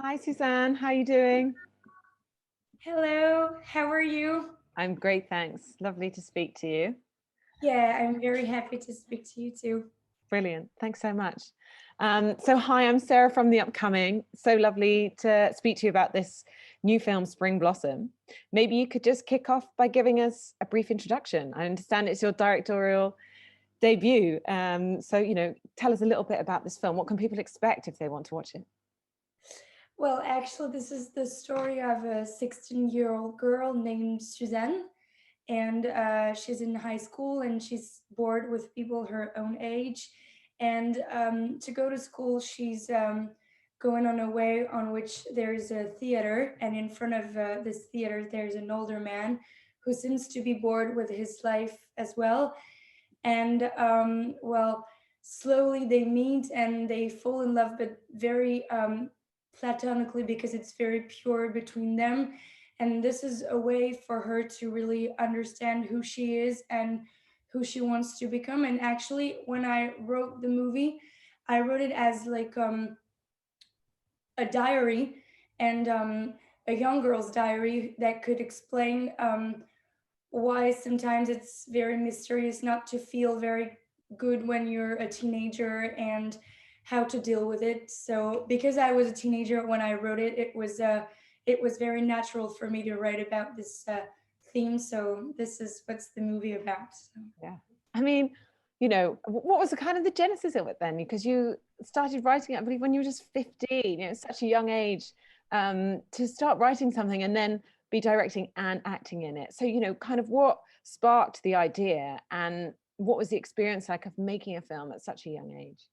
Hi, Suzanne. How are you doing? Hello, how are you? I'm great, thanks. Lovely to speak to you. Yeah, I'm very happy to speak to you too. Brilliant. Thanks so much. Hi, I'm Sarah from The Upcoming. So lovely to speak to you about this new film, Spring Blossom. Maybe you could just kick off by giving us a brief introduction. I understand it's your directorial debut. Tell us a little bit about this film. What can people expect if they want to watch it? Well, actually, this is the story of a 16-year-old girl named Suzanne, and she's in high school and she's bored with people her own age. And to go to school, she's going on a way on which there's a theater, and in front of this theater, there's an older man who seems to be bored with his life as well. And slowly they meet and they fall in love, but very platonically, because it's very pure between them. And this is a way for her to really understand who she is and who she wants to become. And actually, when I wrote the movie, I wrote it as like a diary, and a young girl's diary that could explain why sometimes it's very mysterious not to feel very good when you're a teenager, and how to deal with it. So because I was a teenager when I wrote it, it was very natural for me to write about this theme. So this is what's the movie about. So. Yeah. I mean, what was the kind of the genesis of it then? Because you started writing it, I believe, when you were just 15. It's such a young age to start writing something and then be directing and acting in it. So, kind of what sparked the idea and what was the experience like of making a film at such a young age?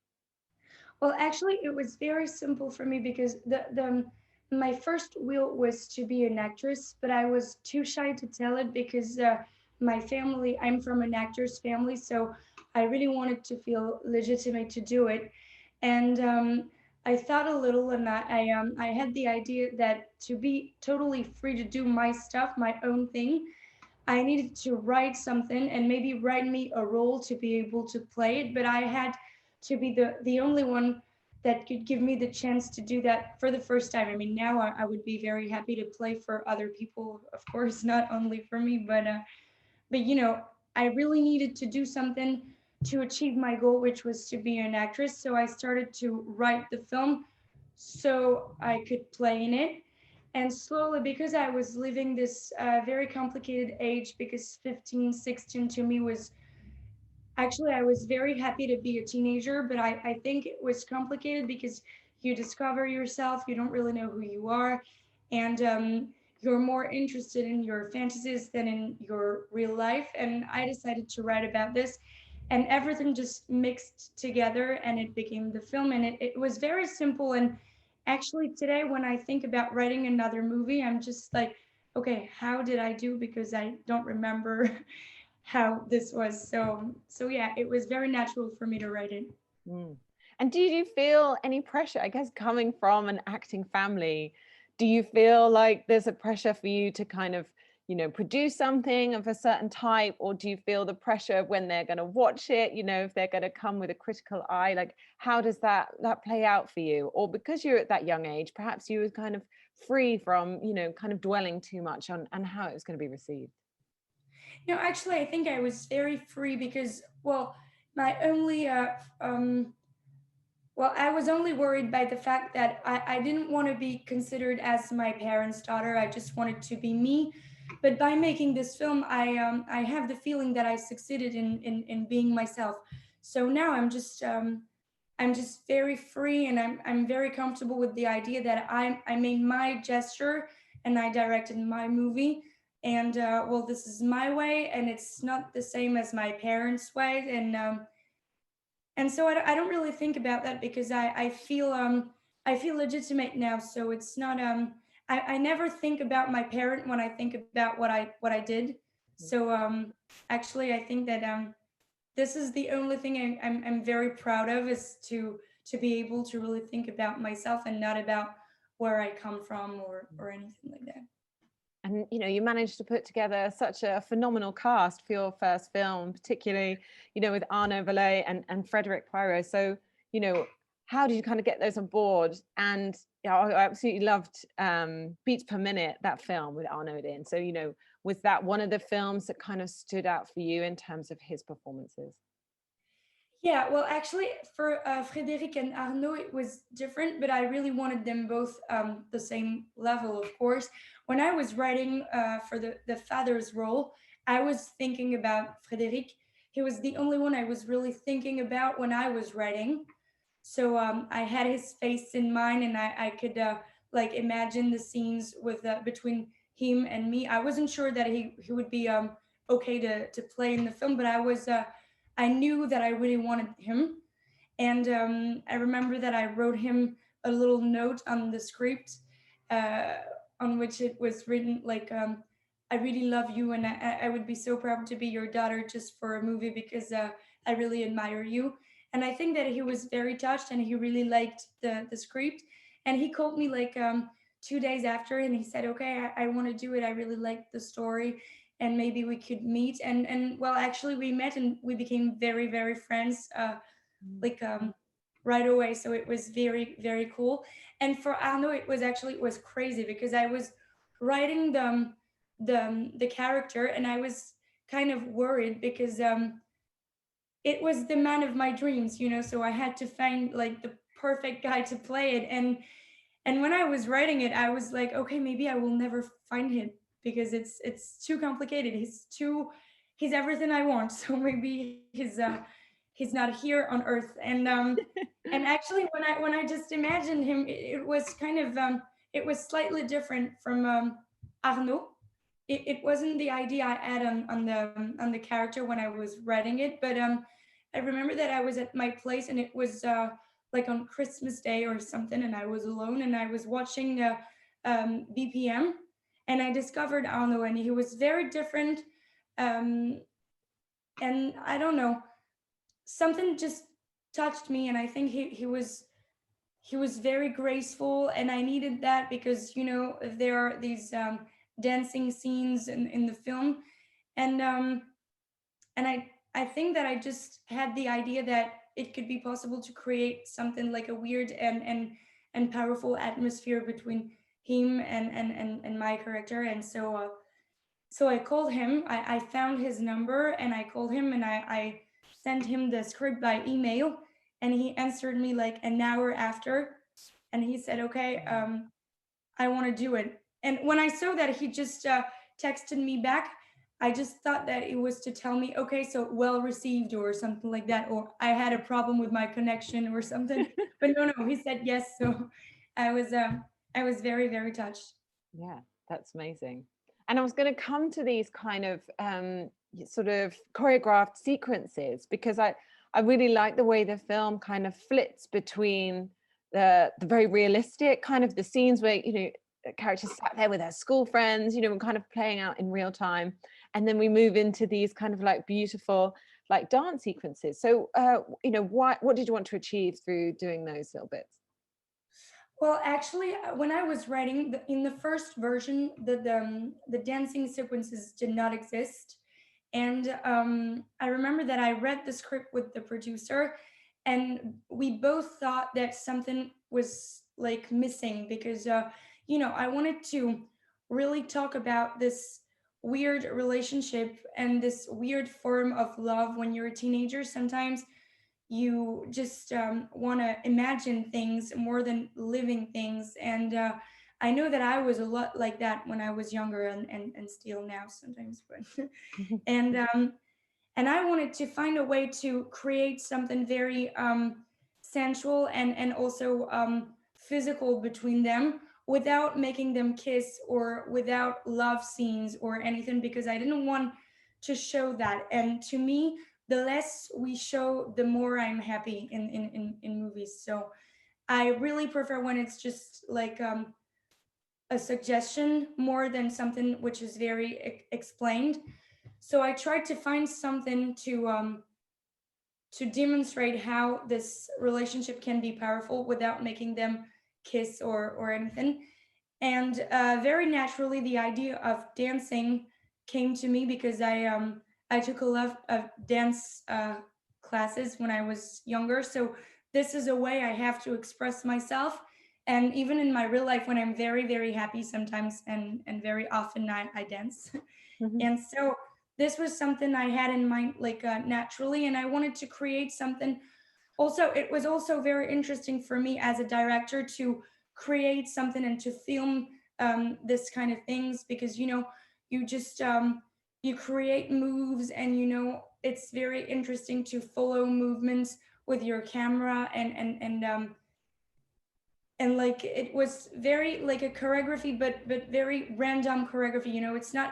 Well, actually, it was very simple for me because the my first will was to be an actress, but I was too shy to tell it because my family, I'm from an actor's family, so I really wanted to feel legitimate to do it. And I thought a little, and I had the idea that to be totally free to do my stuff, my own thing, I needed to write something and maybe write me a role to be able to play it, but I had to be the only one that could give me the chance to do that for the first time. I mean, now I would be very happy to play for other people, of course, not only for me, but I really needed to do something to achieve my goal, which was to be an actress. So I started to write the film so I could play in it. And slowly, because I was living this very complicated age, because 15, 16 to me was actually, I was very happy to be a teenager, but I think it was complicated because you discover yourself, you don't really know who you are, and you're more interested in your fantasies than in your real life. And I decided to write about this, and everything just mixed together and it became the film. And it was very simple. And actually, today, when I think about writing another movie, I'm just like, okay, how did I do? Because I don't remember how this was. So yeah, it was very natural for me to write it. Mm. And do you feel any pressure, I guess, coming from an acting family? Do you feel like there's a pressure for you to kind of, produce something of a certain type, or do you feel the pressure when they're going to watch it, if they're going to come with a critical eye? Like, how does that play out for you? Or because you're at that young age, perhaps you were kind of free from, kind of dwelling too much on how it was going to be received? Actually, I think I was very free because, well, my only I was only worried by the fact that I didn't want to be considered as my parents' daughter. I just wanted to be me. But by making this film, I have the feeling that I succeeded in being myself. So now I'm just very free, and I'm very comfortable with the idea that I made my gesture and I directed my movie. And this is my way, and it's not the same as my parents' way. And so I don't really think about that because I feel legitimate now. So it's not I never think about my parent when I think about what I did. So actually, I think that this is the only thing I'm very proud of, is to be able to really think about myself and not about where I come from or anything like that. And you managed to put together such a phenomenal cast for your first film, particularly with Arnaud and Frederick. So you know how did you kind of get those on board? And yeah, I absolutely loved Beats Per Minute, that film with Arnold in. So, was that one of the films that kind of stood out for you in terms of his performances? Yeah, well, actually, for Frederick and Arnaud, it was different, but I really wanted them both the same level, of course. When I was writing for the father's role, I was thinking about Frederick. He was the only one I was really thinking about when I was writing. So I had his face in mind, and I could like imagine the scenes with between him and me. I wasn't sure that he would be okay to play in the film, but I knew that I really wanted him. And I remember that I wrote him a little note on the script, uh, on which it was written like, "I really love you, and I would be so proud to be your daughter just for a movie because I really admire you." And I think that he was very touched, and he really liked the script. And he called me like 2 days after, and he said, "Okay, I want to do it. I really liked the story, and maybe we could meet." And well, actually, we met and we became very very friends. Like right away. So it was very very cool. And for Arno, it was crazy because I was writing the character, and I was kind of worried because it was the man of my dreams, you know. So I had to find like the perfect guy to play it. And when I was writing it, I was like, okay, maybe I will never find him because it's too complicated. He's everything I want. So maybe he's not here on Earth. And actually, when I just imagined him, it was kind of it was slightly different from Arnaud. It wasn't the idea I had on the character when I was writing it, but I remember that I was at my place, and it was like on Christmas Day or something, and I was alone, and I was watching BPM, and I discovered Arnaud, and he was very different. Um, and I don't know, something just touched me, and I think he was very graceful, and I needed that because you know there are these dancing scenes in the film, and I think that I just had the idea that it could be possible to create something like a weird and powerful atmosphere between him and my character. And so so I called him. I found his number, and I called him, and I sent him the script by email, and he answered me like an hour after, and he said, "Okay, I want to do it." And when I saw that he just texted me back, I just thought that it was to tell me, "Okay, so well received," or something like that, or I had a problem with my connection or something. But no, he said yes. So I was um, I was very very touched. Yeah, that's amazing. And I was going to come to these kind of sort of choreographed sequences because I really like the way the film kind of flits between the very realistic kind of the scenes where the characters sat there with their school friends, and kind of playing out in real time, and then we move into these kind of like beautiful like dance sequences. So what did you want to achieve through doing those little bits? Well, actually, when I was writing in the first version, the dancing sequences did not exist, and I remember that I read the script with the producer, and we both thought that something was like missing because you know, I wanted to really talk about this weird relationship and this weird form of love when you're a teenager. Sometimes you just want to imagine things more than living things. And I know that I was a lot like that when I was younger, and still now sometimes. But and and I wanted to find a way to create something very sensual and also physical between them without making them kiss or without love scenes or anything, because I didn't want to show that. And to me, the less we show, the more I'm happy in movies. So I really prefer when it's just like a suggestion more than something which is very explained. So I tried to find something to demonstrate how this relationship can be powerful without making them kiss or anything. And very naturally, the idea of dancing came to me because I took a lot of dance classes when I was younger. So this is a way I have to express myself. And even in my real life, when I'm very, very happy sometimes, and very often I dance. Mhm. And so this was something I had in mind, like naturally, and I wanted to create something. Also, it was also very interesting for me as a director to create something and to film this kind of things, because you just you create moves, and it's very interesting to follow movements with your camera, and like it was very like a choreography, but very random choreography.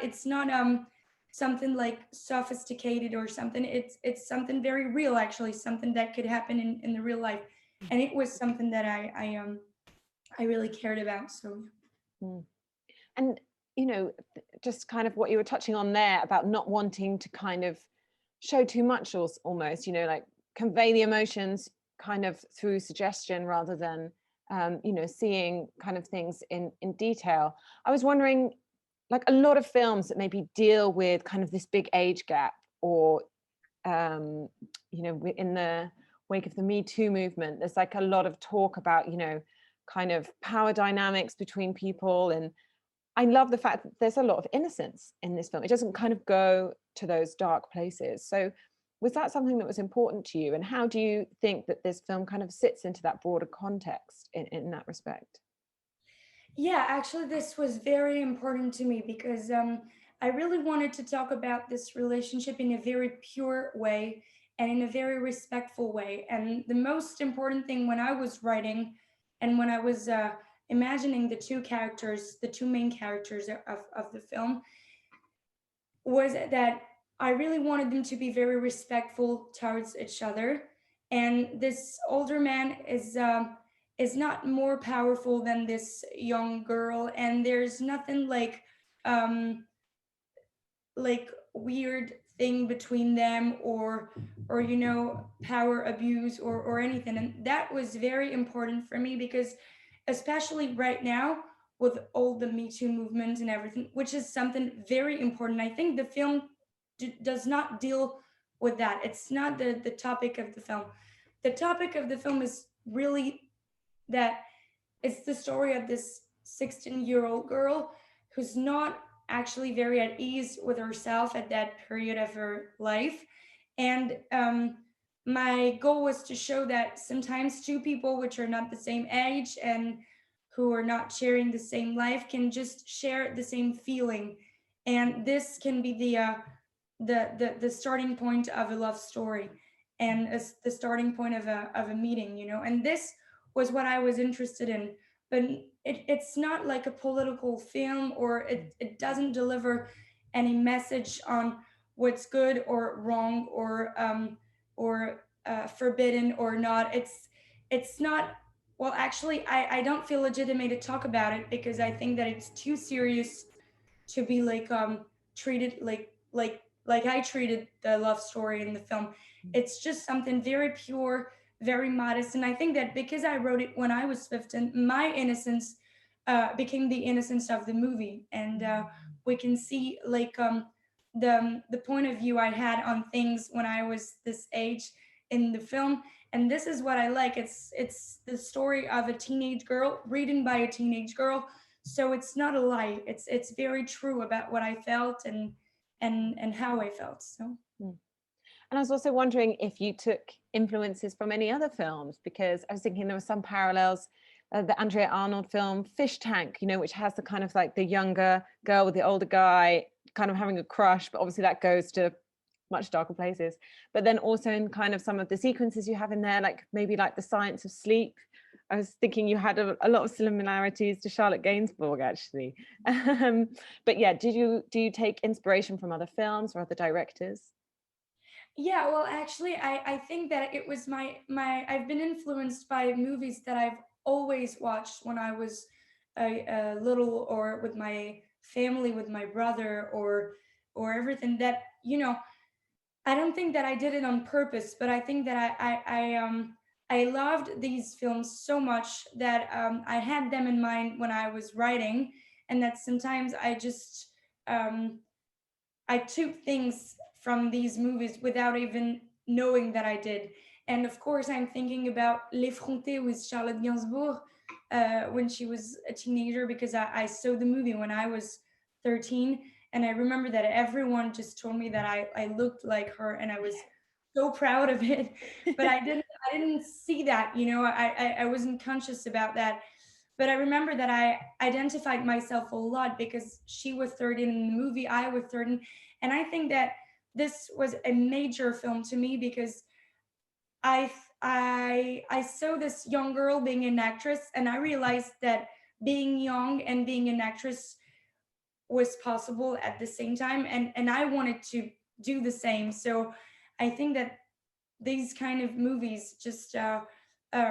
It's not something like sophisticated or something. It's something very real, actually, something that could happen in the real life. And it was something that I really cared about. So Mm. And, just kind of what you were touching on there about not wanting to kind of show too much, or almost, like convey the emotions kind of through suggestion rather than, seeing kind of things in detail. I was wondering, like a lot of films that maybe deal with kind of this big age gap, or um, in the wake of the Me Too movement, there's like a lot of talk about, kind of power dynamics between people. And I love the fact that there's a lot of innocence in this film. It doesn't kind of go to those dark places. So was that something that was important to you? And how do you think that this film kind of sits into that broader context in that respect? yeah, actually, this was very important to me because I really wanted to talk about this relationship in a very pure way and in a very respectful way. And the most important thing when I was writing and when I was imagining the two main characters of the film, was that I really wanted them to be very respectful towards each other. And this older man is not more powerful than this young girl, and there's nothing um, like weird thing between them, or power abuse or anything. And that was very important for me because, especially right now with all the Me Too movement and everything, which is something very important, I think the film does not deal with that. It's not the topic of the film. The topic of the film is really that it's the story of this 16-year-old girl who's not actually very at ease with herself at that period of her life. And my goal was to show that sometimes two people which are not the same age and who are not sharing the same life can just share the same feeling. And this can be the starting point of a love story, and as the starting point of a meeting, and this was what I was interested in. But it's not like a political film, or it doesn't deliver any message on what's good or wrong, or forbidden or not. It's not. Well, actually, I don't feel legitimate to talk about it because I think that it's too serious to be like treated like I treated the love story in the film. It's just something very pure, very modest, and I think that because I wrote it when I was 15, my innocence became the innocence of the movie, and we can see like the point of view I had on things when I was this age in the film. And this is what I like. It's the story of a teenage girl written by a teenage girl, so it's not a lie. It's very true about what I felt and how I felt. So Mm. And I was also wondering if you took influences from any other films, because I was thinking there were some parallels. The Andrea Arnold film Fish Tank, which has the kind of like the younger girl with the older guy kind of having a crush, but obviously that goes to much darker places. But then also in kind of some of the sequences you have in there, like maybe like The Science of Sleep. I was thinking you had a lot of similarities to Charlotte Gainsbourg, actually. But yeah, do you take inspiration from other films or other directors? yeah, well, actually, I think that it was my I've been influenced by movies that I've always watched when I was a little, or with my family, with my brother, or everything that I don't think that I did it on purpose, but I think that I loved these films so much that I had them in mind when I was writing, and that sometimes um, I took things from these movies without even knowing that I did. And of course, I'm thinking about L'Effronté with Charlotte Gainsbourg when she was a teenager, because I saw the movie when I was 13. And I remember that everyone just told me that I looked like her, and I was so proud of it. But I didn't see that, I wasn't conscious about that. But I remember that I identified myself a lot because she was 13 in the movie, I was 13. And I think that this was a major film to me because I saw this young girl being an actress, and I realized that being young and being an actress was possible at the same time, and I wanted to do the same. So I think that these kind of movies just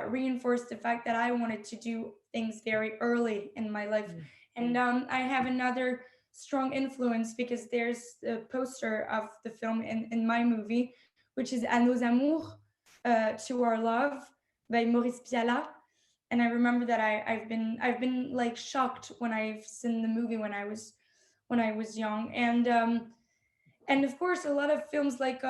reinforced the fact that I wanted to do things very early in my life. And I have another strong influence because there's the poster of the film in my movie, which is À nos amours, To Our Love by Maurice Pialat. And I remember that I've been like shocked when I've seen the movie when I was young. And of course a lot of films like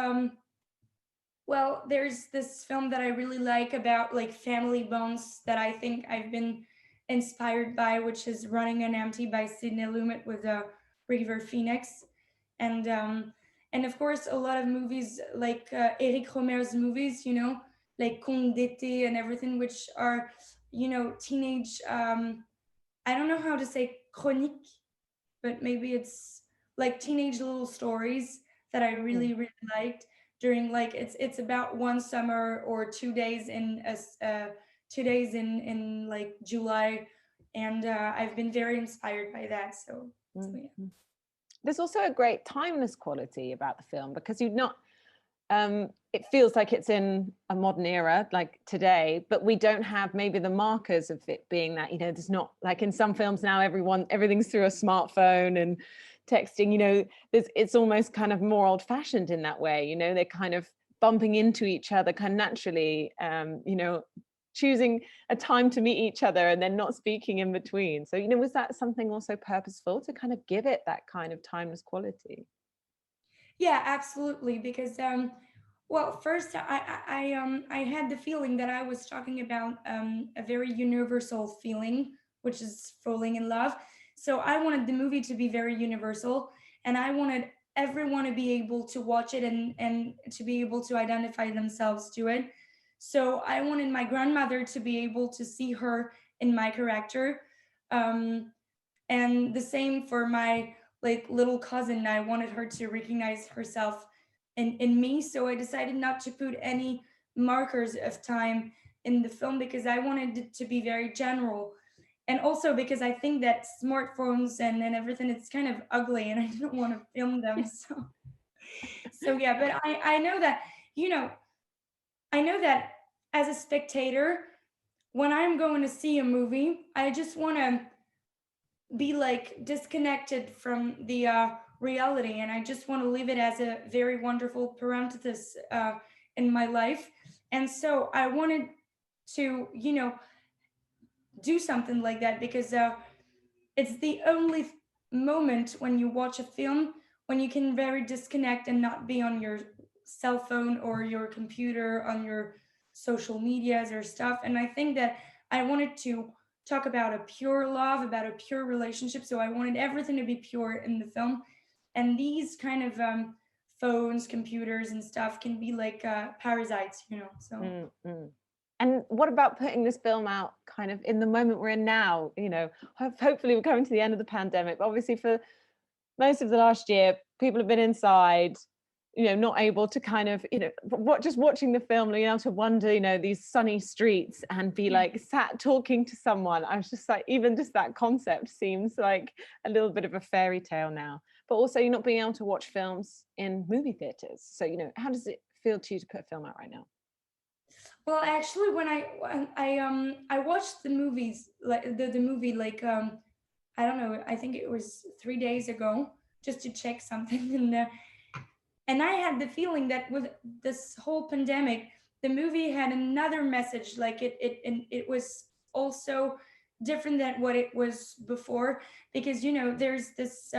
well, there's this film that I really like about like family bonds that I think I've been inspired by, which is Running on Empty by Sidney Lumet with River Phoenix. And of course a lot of movies like Eric Romer's movies, like Conte d'été and everything, which are, teenage, I don't know how to say chronique, but maybe it's like teenage little stories that I really really liked during, like, it's about one summer or 2 days in 2 days in like July. And I've been very inspired by that. So yeah. There's also a great timeless quality about the film because you've not it feels like it's in a modern era like today, but we don't have maybe the markers of it being that, there's not like in some films now everything's through a smartphone and texting, it's almost kind of more old fashioned in that way, they're kind of bumping into each other kind of naturally, choosing a time to meet each other and then not speaking in between. So, was that something also purposeful to kind of give it that kind of timeless quality? Yeah, absolutely. Because well, first I had the feeling that I was talking about a very universal feeling, which is falling in love. So I wanted the movie to be very universal, and I wanted everyone to be able to watch it and to be able to identify themselves to it. So I wanted my grandmother to be able to see her in my character. Um, and the same for my like little cousin. I wanted her to recognize herself in me. So I decided not to put any markers of time in the film because I wanted it to be very general. And also because I think that smartphones and everything, it's kind of ugly and I don't want to film them. So yeah, but I know that, you know, I know that as a spectator, when I'm going to see a movie, I just want to be like disconnected from the reality, and I just want to leave it as a very wonderful parenthesis in my life. And so I wanted to, do something like that because it's the only moment when you watch a film when you can very disconnect and not be on your cell phone or your computer on your social medias or stuff. And I think that I wanted to talk about a pure love, about a pure relationship. So I wanted everything to be pure in the film. And these kind of phones, computers, and stuff can be like parasites. So. Mm-hmm. And what about putting this film out kind of in the moment we're in now? Hopefully we're coming to the end of the pandemic. But obviously, for most of the last year, people have been inside, not able to kind of, just watching the film, able to wander, these sunny streets and be like sat talking to someone. I was just like, even just that concept seems like a little bit of a fairy tale now. But also, you're not being able to watch films in movie theaters. So, how does it feel to you to put a film out right now? Well, actually, when I watched the movies, like the movie, like I don't know, I think it was 3 days ago, just to check something. And I had the feeling that with this whole pandemic, the movie had another message. Like it was also different than what it was before, because there's this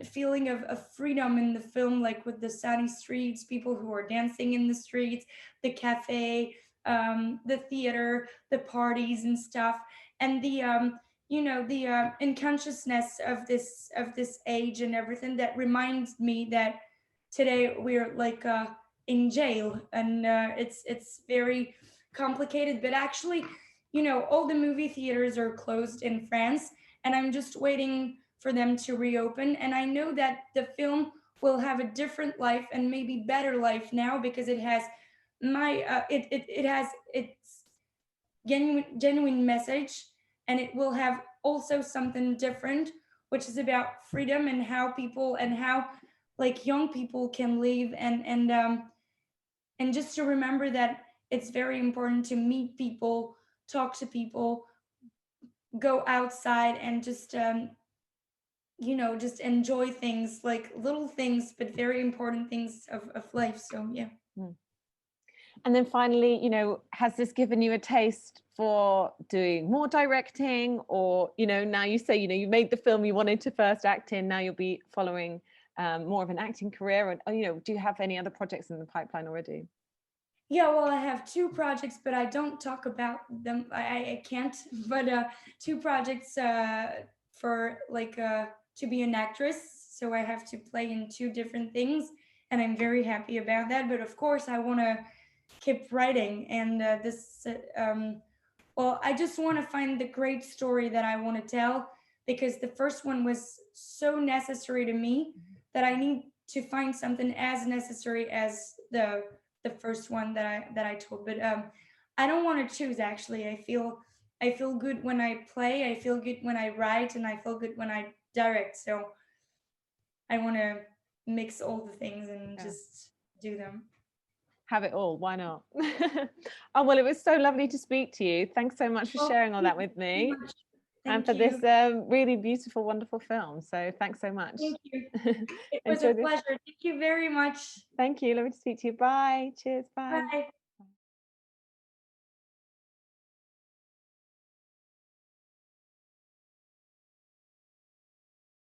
feeling of freedom in the film, like with the sunny streets, people who are dancing in the streets, the cafe, the theater, the parties and stuff, and the the unconsciousness of this age and everything that reminds me that today we're like in jail, and it's very complicated. But actually, all the movie theaters are closed in France, and I'm just waiting for them to reopen. And I know that the film will have a different life and maybe better life now, because it has it has its genuine message, and it will have also something different, which is about freedom and how people and how like young people can live, and just to remember that it's very important to meet people, talk to people, go outside, and just just enjoy things, like little things but very important things of life. So yeah. Mm. And then finally, has this given you a taste for doing more directing? Or, now you say, you made the film you wanted to first act in, now you'll be following more of an acting career. And, do you have any other projects in the pipeline already? Yeah, well, I have two projects, but I don't talk about them. I can't. But two projects for like to be an actress. So I have to play in two different things, and I'm very happy about that. But of course, I want to keep writing, and well, I just want to find the great story that I want to tell, because the first one was so necessary to me that I need to find something as necessary as the first one that I told. But I don't want to choose, actually. I feel good when I play, I feel good when I write, and I feel good when I direct. So I want to mix all the things and Yeah. just do them. Have it all, why not? Oh, well, it was so lovely to speak to you. Thanks so much for Well, sharing all thank that with you me, so much. and Thank for this you. really beautiful, wonderful film. So thanks so much. Thank you. It was a Enjoy this. pleasure. Thank you very much. Thank you. Lovely to speak to you. Bye. Cheers. Bye. Bye.